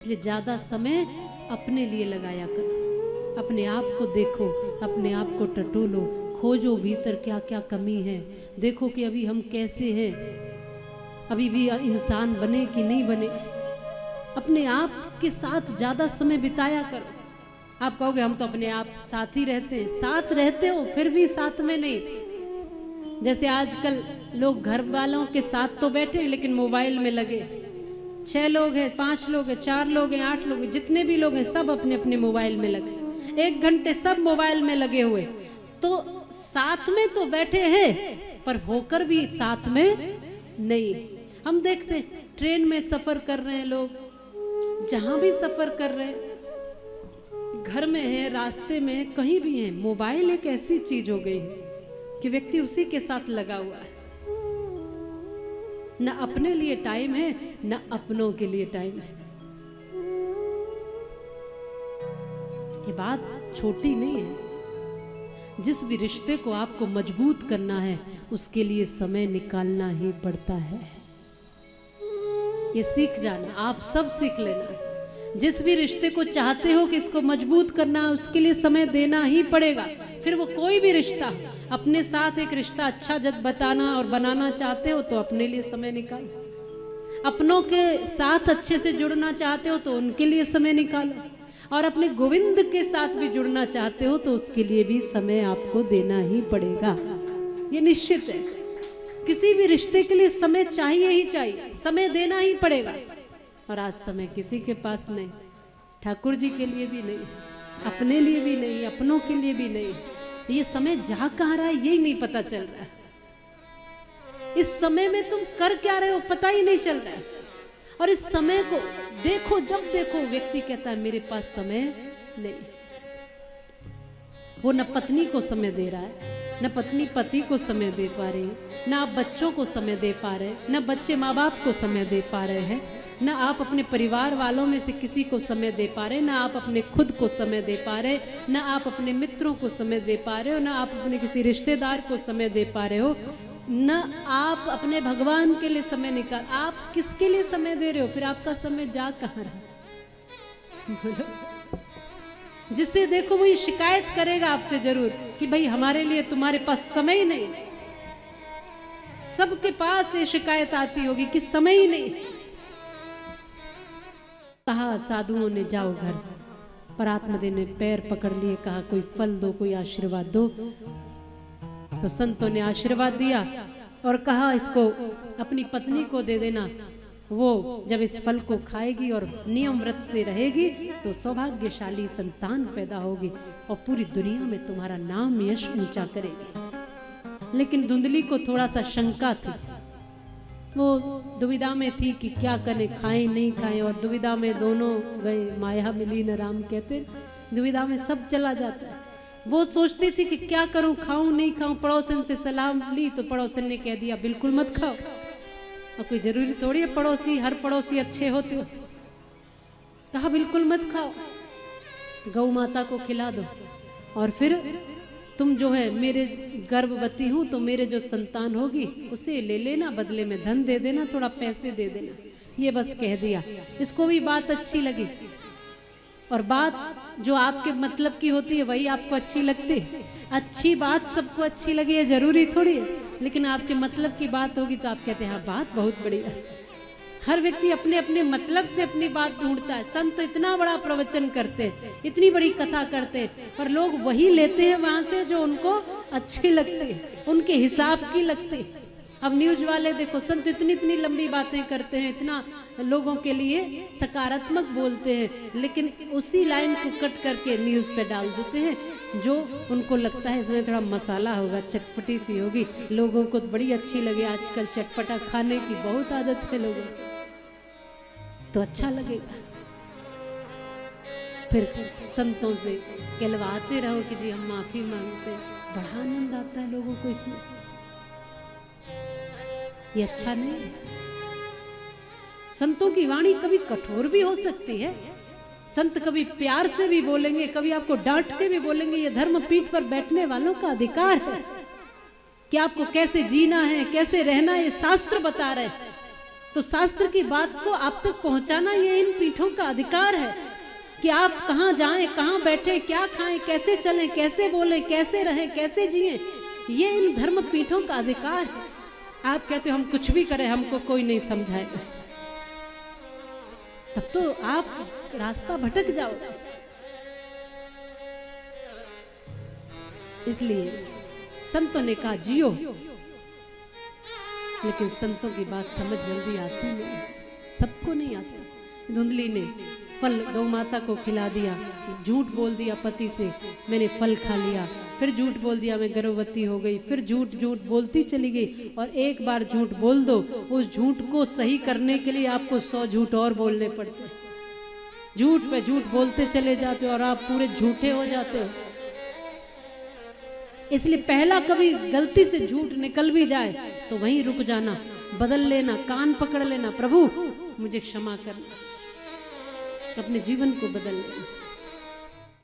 इसलिए ज्यादा समय अपने लिए लगाया करो। अपने आप को देखो, अपने आप को टटोलो, खोजो भीतर क्या क्या कमी है, देखो कि अभी हम कैसे हैं, अभी भी इंसान बने कि नहीं बने। अपने आप के साथ ज्यादा समय बिताया करो। आप कहोगे हम तो अपने आप साथ ही रहते हैं, साथ रहते हो फिर भी साथ में नहीं। जैसे आजकल लोग घर वालों के साथ तो बैठे हैं लेकिन मोबाइल में लगे। 6 लोग हैं, 5 लोग हैं, 4 लोग हैं, 8 लोग हैं, जितने भी लोग हैं सब अपने अपने मोबाइल में लगे। 1 घंटे सब मोबाइल में लगे हुए, तो साथ में तो बैठे हैं पर होकर भी साथ में नहीं। हम देखते हैं ट्रेन में सफर कर रहे हैं लोग, जहां भी सफर कर रहे हैं, घर में है, रास्ते में, कहीं भी है, मोबाइल एक ऐसी चीज हो गई है कि व्यक्ति उसी के साथ लगा हुआ है। न अपने लिए टाइम है, न अपनों के लिए टाइम है। ये बात छोटी नहीं है। जिस भी रिश्ते को आपको मजबूत करना है उसके लिए समय निकालना ही पड़ता है। ये सीख जाना, आप सब सीख लेना। जिस भी रिश्ते को चाहते हो कि इसको मजबूत करना है उसके लिए समय देना ही पड़ेगा। फिर वो कोई भी रिश्ता, अपने साथ एक रिश्ता अच्छा जब बताना और बनाना चाहते हो तो अपने लिए समय निकालो। अपनों के साथ अच्छे से जुड़ना चाहते हो तो उनके लिए समय निकालो, और अपने गोविंद के साथ भी जुड़ना चाहते हो तो उसके लिए भी समय आपको देना ही पड़ेगा। ये निश्चित है। किसी भी रिश्ते के लिए समय चाहिए ही चाहिए, समय देना ही पड़ेगा। और आज समय किसी के पास नहीं, ठाकुर जी के लिए भी नहीं, अपने लिए भी नहीं, अपनों के लिए भी नहीं। ये समय जा कहाँ रहा है यही नहीं पता चल रहा है। इस समय में तुम कर क्या रहे हो पता ही नहीं चल रहा है। और इस समय को देखो, जब देखो व्यक्ति कहता है मेरे पास समय नहीं। वो न पत्नी को समय दे रहा है, न पत्नी पति को समय दे पा रही, न आप बच्चों को समय दे पा रहे, न बच्चे माँ बाप को समय दे पा रहे हैं, न आप अपने परिवार वालों में से किसी को समय दे पा रहे, न आप अपने खुद को समय दे पा रहे, न आप अपने मित्रों को समय दे पा रहे हो, न आप अपने किसी रिश्तेदार को समय दे पा रहे हो, न आप अपने भगवान के लिए समय निकाल। आप किसके लिए समय दे रहे हो? फिर आपका समय जा कहाँ रहा? बोलो। जिसे देखो वही शिकायत करेगा आपसे जरूर कि भाई हमारे लिए तुम्हारे पास समय ही नहीं। सबके पास ये शिकायत आती होगी कि समय ही नहीं। कहा साधुओं ने जाओ घर, पर आत्मदेव ने पैर पकड़ लिए, कहा कोई फल दो, कोई आशीर्वाद दो। तो संतों ने आशीर्वाद दिया और कहा इसको अपनी पत्नी को दे देना, वो जब इस फल को खाएगी और नियम व्रत से रहेगी तो सौभाग्यशाली संतान पैदा होगी और पूरी दुनिया में तुम्हारा नाम यश ऊंचा करेगी। लेकिन धुंधली को थोड़ा सा शंका थी, वो दुविधा में थी कि क्या करें, खाएं नहीं खाएं, और दुविधा में दोनों गए। माया मिली न राम कहते, दुविधा में सब चला जाता है। वो सोचती थी कि क्या करूं, खाऊं नहीं खाऊं। पड़ोसन से सलाह ली तो पड़ोसन ने कह दिया बिल्कुल मत खाओ। और कोई जरूरी थोड़ी है पड़ोसी, हर पड़ोसी अच्छे होते हो। कहा बिल्कुल मत खाओ, गौ माता को खिला दो, और फिर तुम जो है मेरे गर्भवती हूं तो मेरे जो संतान होगी उसे ले लेना, बदले में धन दे देना, थोड़ा पैसे दे देना। ये बस कह दिया। इसको भी बात अच्छी लगी, और बात जो आपके मतलब की होती है वही आपको अच्छी लगती है। अच्छी बात सबको अच्छी लगी है जरूरी थोड़ी है, लेकिन आपके मतलब की बात होगी तो आप कहते हैं हाँ बात बहुत बढ़िया है। हर व्यक्ति अपने अपने मतलब से अपनी बात ढूंढता है। संत तो इतना बड़ा प्रवचन करते हैं, इतनी बड़ी कथा करते हैं, पर लोग वही लेते हैं वहां से जो उनको अच्छी लगती है, उनके हिसाब की लगती है। अब न्यूज वाले देखो, संत इतनी इतनी लंबी बातें करते हैं, इतना लोगों के लिए सकारात्मक बोलते हैं, लेकिन उसी लाइन को कट करके न्यूज पे डाल देते हैं जो उनको लगता है इसमें थोड़ा मसाला होगा, चटपटी सी होगी, लोगों को बड़ी अच्छी लगे। आजकल चटपटा खाने की बहुत आदत है लोगों को, तो अच्छा लगेगा। फिर संतों से कहलवाते रहो कि जी हम माफी मांगते हैं, बड़ा आनंद आता है लोगों को इसमें। ये अच्छा नहीं है। संतों की वाणी कभी कठोर भी हो सकती है। संत कभी प्यार से भी बोलेंगे, कभी आपको डांट के भी बोलेंगे। ये धर्म पीठ पर बैठने वालों का अधिकार है कि आपको कैसे जीना है, कैसे रहना है, ये शास्त्र बता रहे हैं। तो शास्त्र की बात को आप तक पहुंचाना ये इन पीठों का अधिकार है कि आप कहाँ जाएं, कहाँ बैठे, क्या खाएं, कैसे चलें, कैसे बोलें, कैसे रहें, कैसे जिएं, ये इन धर्म पीठों का अधिकार है। आप कहते हो हम कुछ भी करें हमको कोई नहीं समझाएगा, तब तो आप रास्ता भटक जाओगे। इसलिए संतों ने कहा जियो, लेकिन संतों की बात समझ जल्दी आती नहीं, सबको नहीं आती। धुंधली ने फल गौ माता को खिला दिया, झूठ बोल दिया पति से मैंने फल खा लिया, फिर झूठ बोल दिया मैं गर्भवती हो गई, फिर झूठ बोलती चली गई। और एक बार झूठ बोल दो, उस झूठ को सही करने के लिए आपको 100 झूठ और बोलने पड़ते हैं। झूठ पे झूठ बोलते चले जाते हो और आप पूरे झूठे हो जाते हो। इसलिए पहला कभी गलती से झूठ निकल भी जाए तो वहीं रुक जाना, बदल लेना, कान पकड़ लेना, प्रभु मुझे क्षमा करना, अपने जीवन को बदल लेना।